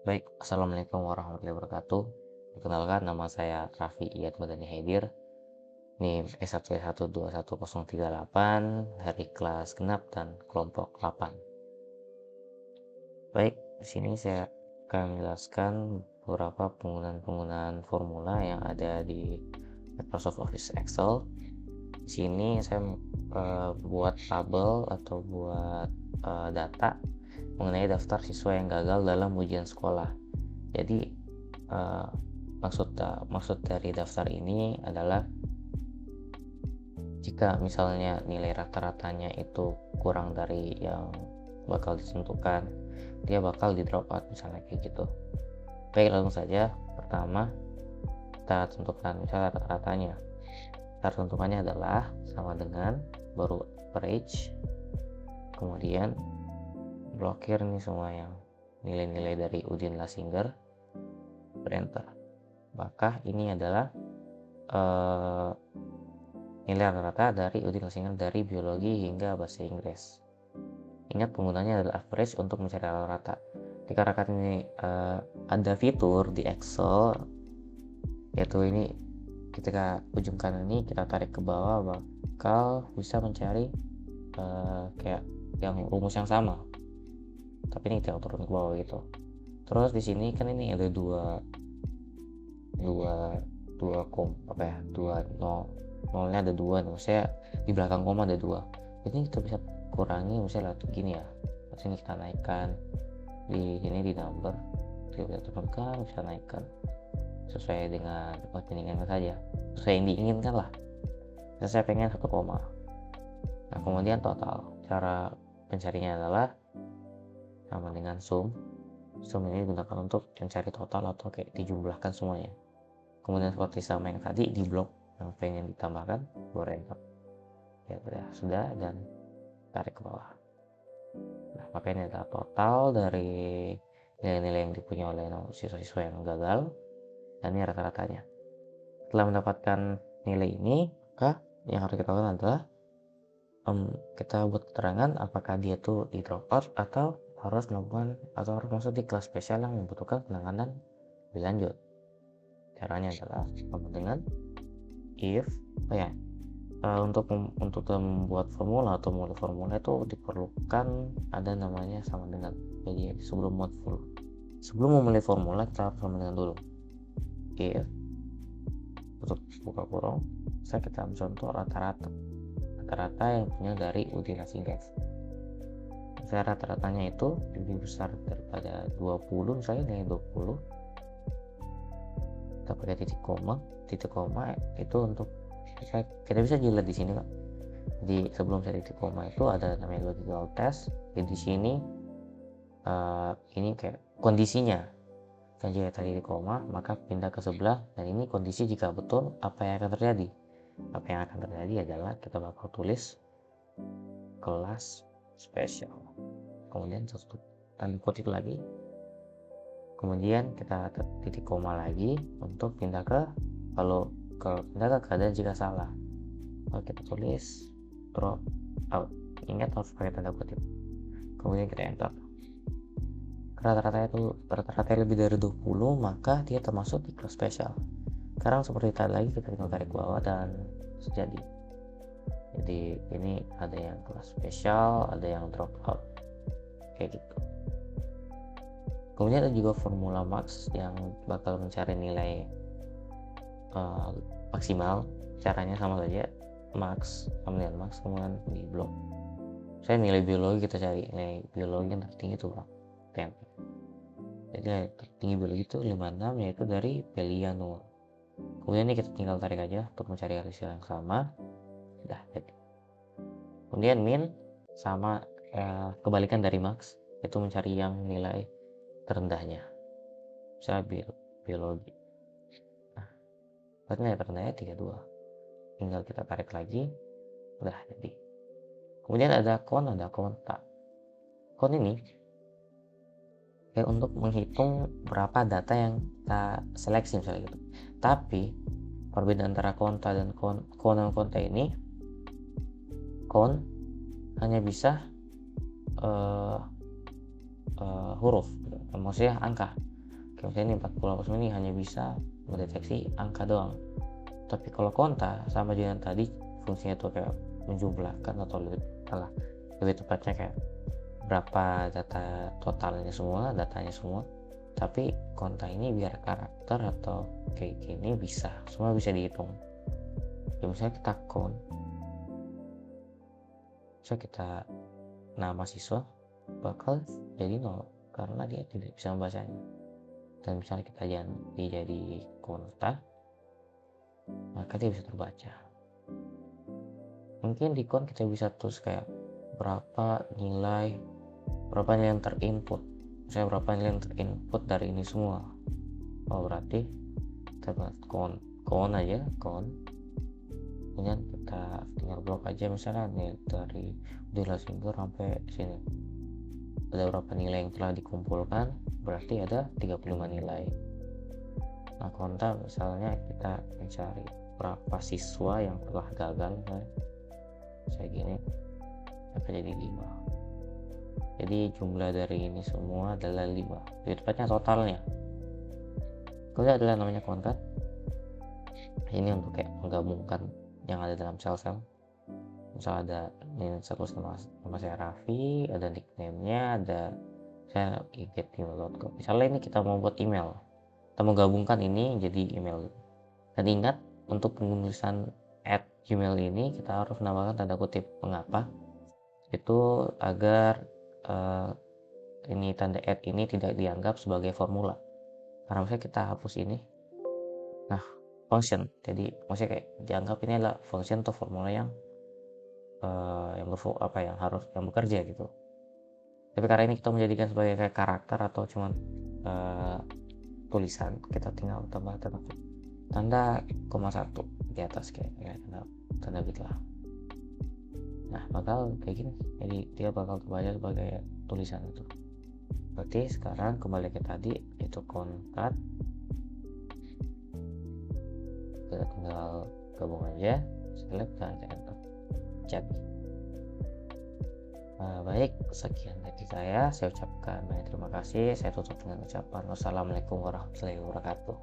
Baik, Assalamualaikum warahmatullahi wabarakatuh. Perkenalkan, nama saya Raffi Iyad Madani Haidir, NIM S1121038 dari kelas genap dan kelompok 8. Baik, di sini saya akan menjelaskan beberapa penggunaan formula yang ada di Microsoft Office Excel. Di sini saya buat tabel atau buat data mengenai daftar siswa yang gagal dalam ujian sekolah. Jadi maksud dari daftar ini adalah jika misalnya nilai rata-ratanya itu kurang dari yang bakal ditentukan, dia bakal di drop out misalnya kayak gitu. Baik, langsung saja. Pertama, kita tentukan misalnya rata-ratanya. Tentukannya adalah sama dengan baru average, kemudian blokir nih semua yang nilai-nilai dari Udin Lasinger, enter. Maka ini adalah nilai rata-rata dari Udin Lasinger dari biologi hingga bahasa Inggris. Ingat, penggunanya adalah average untuk mencari rata-rata. Dikarenakan ini ada fitur di Excel, yaitu ini ketika ujung kanan ini kita tarik ke bawah, bakal bisa mencari kayak yang rumus yang sama, tapi ini kita turun ke bawah gitu. Terus di sini kan ini ada dua nolnya ada dua, maksudnya di belakang koma ada dua. Jadi kita bisa kurangi misalnya gini ya. Sini kita naikkan di sini di number, kita bisa turunkan, bisa naikkan sesuai dengan diinginkan saja, sesuai yang diinginkan lah. Saya pengen 1 koma. Nah, kemudian total, cara pencarinya adalah sama dengan sum ini digunakan untuk mencari total atau kayak dijumlahkan semuanya. Kemudian seperti sama yang tadi, di blok yang pengen ditambahkan, boleh enter. Ya sudah, dan tarik ke bawah. Nah, maka ini adalah total dari nilai-nilai yang dipunyai oleh siswa-siswa yang gagal, dan ini rata-ratanya. Setelah mendapatkan nilai ini, maka yang harus kita lakukan adalah kita buat keterangan apakah dia tuh di drop out atau harus masuk di kelas spesial yang membutuhkan penanganan lebih lanjut. Caranya adalah sama dengan if untuk membuat formula atau mulai formula itu diperlukan ada namanya sama dengan. Jadi sebelum memulai formula kita harus sama dengan dulu. If untuk buka kurung, kita ambil contoh rata-rata yang punya dari Udin Lasinger. Misalnya rata-ratanya itu lebih besar daripada 20, misalnya nilai 20, kita pakai titik koma itu untuk kita bisa dilihat di sini, Kak. Di sebelum saya titik koma itu ada namanya logical test. Jadi di sini ini kayak kondisinya. Dan jika tadi di koma, maka pindah ke sebelah, dan ini kondisi jika betul apa yang akan terjadi. Apa yang akan terjadi adalah kita bakal tulis kelas spesial, kemudian satu tanda kutip lagi, kemudian kita titik koma lagi untuk pindah ke keadaan jika salah. Lalu kita tulis drop out, ingat harus pakai tanda kutip, kemudian kita enter. Rata-rata lebih dari 20, maka dia termasuk di kelas spesial. Sekarang seperti tadi lagi, kita tinggal tarik bawah dan jadi ini ada yang kelas spesial, ada yang drop out kayak gitu. Kemudian ada juga formula max yang bakal mencari nilai maksimal. Caranya sama saja, max sama dengan max, kemudian di blok. Saya nilai biologi, kita cari nilai biologi yang tertinggi itu 10. Jadi nilai tertinggi biologi itu 56, yaitu dari Peliano. Kemudian ini kita tinggal tarik aja untuk mencari hasil yang sama. Udah jadi. Kemudian min sama kebalikan dari max, itu mencari yang nilai terendahnya. Misalnya biologi. Nah, nilai terendahnya 32. Tinggal kita tarik lagi. Udah jadi. Kemudian ada konta. Kon ini untuk menghitung berapa data yang kita seleksi misalnya gitu. Tapi perbedaan antara konta dan konta ini, kon hanya bisa huruf, maksudnya angka. misalnya ini 48 ini hanya bisa mendeteksi angka doang. Tapi kalau konta sama dengan tadi fungsinya tuh kayak menjumlahkan atau lebih tepatnya kayak berapa data totalnya semua, datanya semua. Tapi konta ini biar karakter atau kayak gini bisa semua bisa dihitung. Ya misalnya kita count, kita nama siswa bakal jadi 0 karena dia tidak bisa membacanya. Dan misalnya kita jadi konta, maka dia bisa terbaca. Mungkin di count kita bisa terus kayak berapa nilai yang terinput, misalnya berapa nilai yang terinput dari ini semua. Oh berarti kita buat count aja, kemudian kita tinggal blok aja misalnya nih dari single sampai sini ada berapa nilai yang telah dikumpulkan, berarti ada 35 nilai. Nah konta misalnya kita mencari berapa siswa yang telah gagal, kayak gini akan jadi 5. Jadi jumlah dari ini semua adalah 5, jadi tepatnya totalnya. Kalau adalah namanya konta, ini untuk kayak menggabungkan yang ada dalam sel-sel. Misal ada ini satu nama saya Raffi, ada nickname-nya, ada saya get@gmail.com. Misalnya ini kita mau buat email, kita mau gabungkan ini jadi email. Dan ingat untuk penulisan @gmail ini kita harus menambahkan tanda kutip. Mengapa? Itu agar ini tanda ini tidak dianggap sebagai formula. Karena misalnya kita hapus ini, nah function, jadi maksudnya kayak dianggap ini adalah function atau formula yang bekerja gitu. Tapi karena ini kita menjadikan sebagai kayak karakter atau cuman tulisan, kita tinggal tambah tanda koma 1 di atas kayak tanda bit lah. Nah bakal kayak gini, jadi dia bakal terbaca sebagai tulisan itu. Berarti sekarang kembali ke tadi, itu kontak, kita tinggal gabung aja, select dan enter, jadi. Baik, sekian dari saya ucapkan banyak terima kasih. Saya tutup dengan ucapan wassalamualaikum warahmatullahi wabarakatuh.